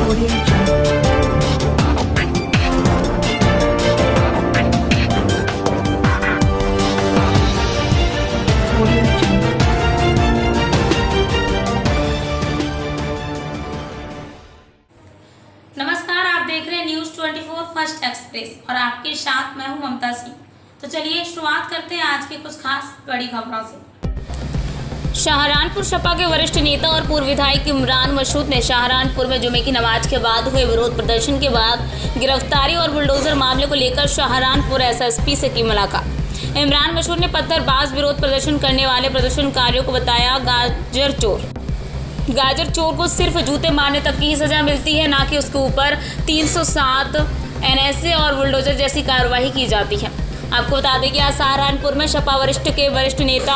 नमस्कार, आप देख रहे हैं न्यूज़ 24 फर्स्ट एक्सप्रेस और आपके साथ मैं हूं ममता सिंह। तो चलिए शुरुआत करते हैं आज के कुछ खास बड़ी खबरों से। शाहजहानपुर सपा के वरिष्ठ नेता और पूर्व विधायक इमरान मसूद ने शाहजहानपुर में जुमे की नमाज के बाद हुए विरोध प्रदर्शन के बाद गिरफ्तारी और बुलडोजर मामले को लेकर शाहजहानपुर एसएसपी से की मुलाकात। इमरान मसूद ने पत्थरबाज विरोध प्रदर्शन करने वाले प्रदर्शनकारियों को बताया गाजर चोर को सिर्फ जूते मारने तक की ही सजा मिलती है, ना कि उसके ऊपर 307 एनएसए और बुलडोजर जैसी कार्रवाई की जाती है। आपको बता दें कि आज सहारनपुर में सपा के वरिष्ठ नेता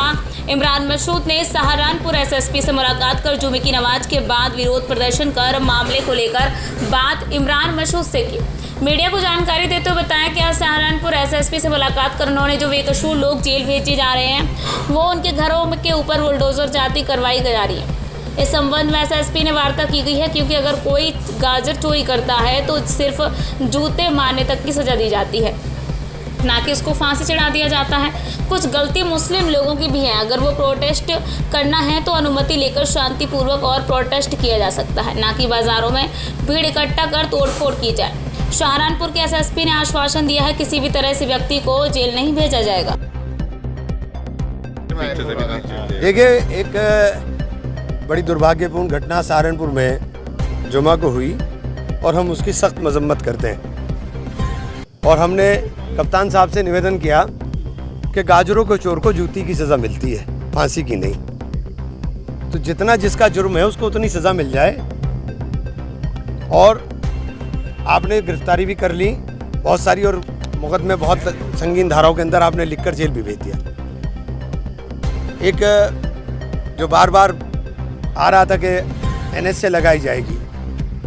इमरान मसूद ने सहारनपुर एसएसपी से मुलाकात कर जुमे की नमाज के बाद विरोध प्रदर्शन कर मामले को लेकर बात इमरान मसूद से की। मीडिया को जानकारी देते हुए बताया कि आज सहारनपुर एसएसपी से मुलाकात कर उन्होंने जो बेकसूर लोग जेल भेजे जा रहे हैं वो उनके घरों के ऊपर बुलडोजर जाती कार्रवाई जा रही है। इस संबंध में एसएसपी ने वार्ता की गई है, क्योंकि अगर कोई गाजर चोरी करता है तो सिर्फ जूते मारने तक की सजा दी जाती है, ना कि उसको फांसी चढ़ा दिया जाता है। कुछ गलती मुस्लिम लोगों की भी है। अगर वो प्रोटेस्ट करना है तो अनुमति लेकर शांतिपूर्वक और प्रोटेस्ट किया जा सकता है, ना कि बाजारों में भीड़ इकट्ठा कर तोड़फोड़ की जाए। सहारनपुर के एसएसपी ने आश्वासन दिया है किसी भी तरह से व्यक्ति को जेल नहीं भेजा जाएगा। देखिए, एक बड़ी दुर्भाग्यपूर्ण घटना सहारनपुर में जुमा को हुई और हम उसकी सख्त मजम्मत करते हैं। और हमने कप्तान साहब से निवेदन किया कि गाजरों को चोर को जूती की सज़ा मिलती है, फांसी की नहीं। तो जितना जिसका जुर्म है उसको उतनी सज़ा मिल जाए। और आपने गिरफ्तारी भी कर ली बहुत सारी, और मुकदमे बहुत संगीन धाराओं के अंदर आपने लिखकर जेल भी भेज दिया। एक जो बार बार आ रहा था कि एनएसए लगाई जाएगी,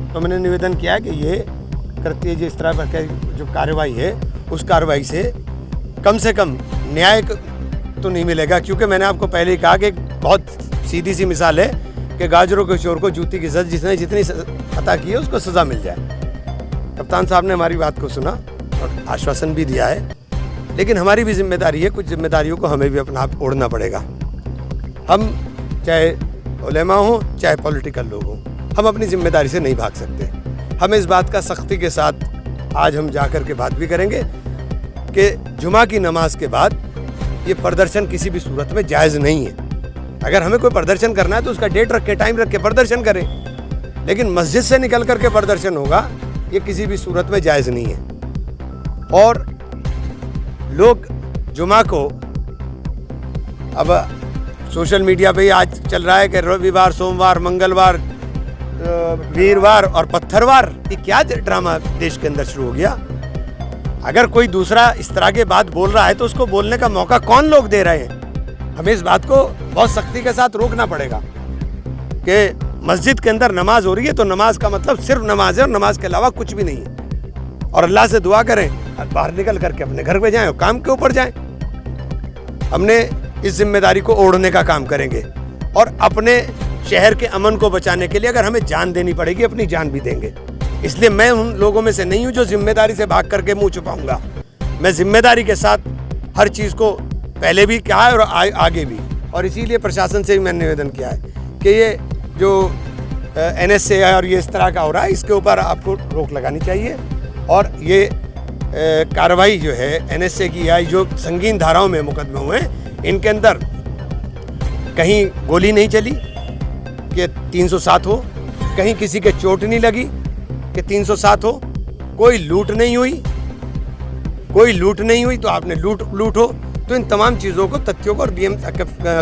तो मैंने निवेदन किया कि ये कृत्य जिस तरह का जो कार्रवाई है उस कार्रवाई से कम न्याय तो नहीं मिलेगा। क्योंकि मैंने आपको पहले ही कहा कि बहुत सीधी सी मिसाल है कि गाजरों के चोर को जूती की सज़ा जिसने जितनी खता की है उसको सज़ा मिल जाए। कप्तान साहब ने हमारी बात को सुना और आश्वासन भी दिया है, लेकिन हमारी भी जिम्मेदारी है, कुछ जिम्मेदारियों को हमें भी अपना आप ओढ़ना पड़ेगा। हम चाहे उलेमा हो चाहे पॉलिटिकल लोग हों, हम अपनी जिम्मेदारी से नहीं भाग सकते। हम इस बात का सख्ती के साथ आज हम जाकर के बात भी करेंगे कि जुमा की नमाज के बाद ये प्रदर्शन किसी भी सूरत में जायज़ नहीं है। अगर हमें कोई प्रदर्शन करना है तो उसका डेट रख के, टाइम रख के प्रदर्शन करें, लेकिन मस्जिद से निकल करके प्रदर्शन होगा ये किसी भी सूरत में जायज़ नहीं है। और लोग जुमा को अब सोशल मीडिया पे आज चल रहा है कि रविवार, सोमवार, मंगलवार, वीरवार और पत्थरवार, ये क्या ड्रामा देश के अंदर शुरू हो गया। अगर कोई दूसरा इस तरह के बात बोल रहा है तो उसको बोलने का मौका कौन लोग दे रहे हैं। हमें इस बात को बहुत सख्ती के साथ रोकना पड़ेगा कि मस्जिद के अंदर नमाज हो रही है तो नमाज का मतलब सिर्फ नमाज है और नमाज के अलावा कुछ भी नहीं है। और अल्लाह से दुआ करें और बाहर निकल करके अपने घर पे जाएं और काम के ऊपर जाएं। हमने इस जिम्मेदारी को ओढ़ने का काम करेंगे और अपने शहर के अमन को बचाने के लिए अगर हमें जान देनी पड़ेगी अपनी जान भी देंगे। इसलिए मैं उन लोगों में से नहीं हूं जो जिम्मेदारी से भाग करके मुंह छुपाऊंगा। मैं जिम्मेदारी के साथ हर चीज़ को पहले भी कहा है और आगे भी, और इसीलिए प्रशासन से भी मैंने निवेदन किया है कि ये जो एनएसए और ये इस तरह का हो रहा है इसके ऊपर आपको रोक लगानी चाहिए। और ये कार्रवाई जो है एनएसए की या जो संगीन धाराओं में मुकदमे हुए हैं इनके अंदर कहीं गोली नहीं चली कि 307 हो, कहीं किसी के चोट नहीं लगी कि 307 हो, कोई लूट नहीं हुई तो आपने लूट हो। तो इन तमाम चीज़ों को, तथ्यों को, और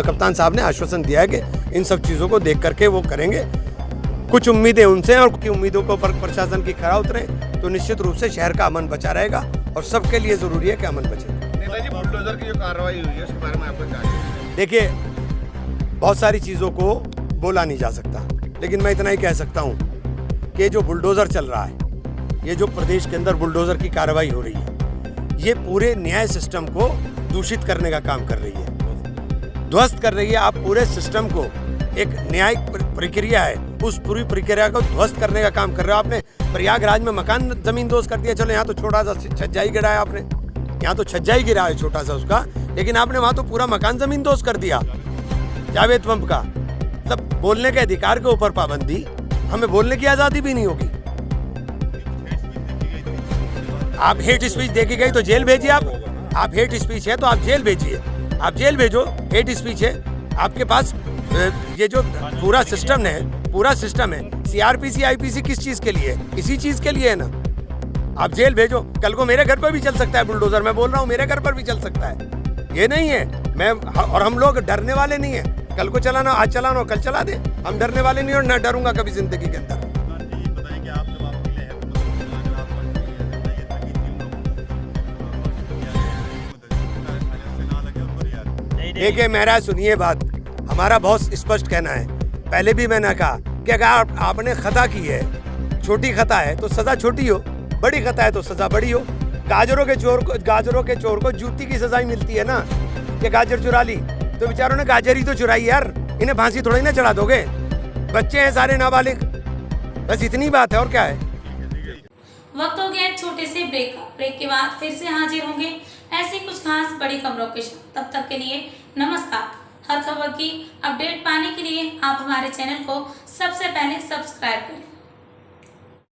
कप्तान साहब ने आश्वासन दिया है कि इन सब चीज़ों को देख करके वो करेंगे। कुछ उम्मीदें उनसे हैं और की उम्मीदों को प्रशासन की खरा उतरे तो निश्चित रूप से शहर का अमन बचा रहेगा और सबके लिए ज़रूरी है कि अमन बचे। नेताजी, बुलडोजर की जो कार्रवाई हुई है उसके बारे में आपको क्या है? देखिए, बहुत सारी चीज़ों को बोला नहीं जा सकता, लेकिन मैं इतना ही कह सकता हूँ कि जो बुलडोज़र चल रहा है, ये जो प्रदेश के अंदर बुलडोज़र की कार्रवाई हो रही है, ये पूरे न्याय सिस्टम को दूषित करने का काम कर रही है, ध्वस्त कर रही है। आप पूरे सिस्टम को, एक न्यायिक प्रक्रिया है उस पूरी प्रक्रिया को ध्वस्त करने का काम कर रहे हो आपने। प्रयागराज में मकान जमीन दोस्त कर दिया, चलो यहाँ तो छोटा सा छज्जा ही गिराया आपने, यहाँ तो छज्जा ही गिरा है छोटा सा उसका, लेकिन आपने वहाँ तो पूरा मकान जमीन दोस्त कर दिया जावेद पंप का। मतलब बोलने के अधिकार के ऊपर पाबंदी, हमें बोलने की आज़ादी भी नहीं होगी। आप हेट स्पीच देखी गई तो जेल भेजिए आप हेट स्पीच है तो आप जेल भेजिए, आप जेल भेजो। हेट स्पीच है आपके पास, ये जो पूरा सिस्टम है सीआरपीसी आईपीसी किस चीज के लिए है? इसी चीज के लिए है ना। आप जेल भेजो, कल को मेरे घर पर भी चल सकता है बुलडोजर, मैं बोल रहा हूँ मेरे घर पर भी चल सकता है, ये नहीं है। मैं और हम लोग डरने वाले नहीं है, कल को चलाना, आज चलाना, कल चला दे, हम डरने वाले नहीं और न डरूंगा कभी जिंदगी के अंदर। देखिए मेरा सुनिए बात, हमारा बहुत स्पष्ट कहना है, पहले भी मैंने कहा कि अगर आपने खता की है, छोटी खता है तो सजा छोटी हो, बड़ी खता है तो सजा बड़ी हो। गाजरों के चोर को जूती की सजा ही मिलती है ना, कि गाजर चुरा ली तो बेचारों ने गाजर ही तो चुराई यार, इन्हें फांसी थोड़ी ना चढ़ा दोगे, बच्चे हैं सारे नाबालिग, बस इतनी बात है और क्या है। वक्त हो गया एक छोटे से ब्रेक के बाद फिर से हाजिर होंगे ऐसी कुछ खास बड़ी खबरों के साथ। तब तक के लिए नमस्कार। हर खबर की अपडेट पाने के लिए आप हमारे चैनल को सबसे पहले सब्सक्राइब करें।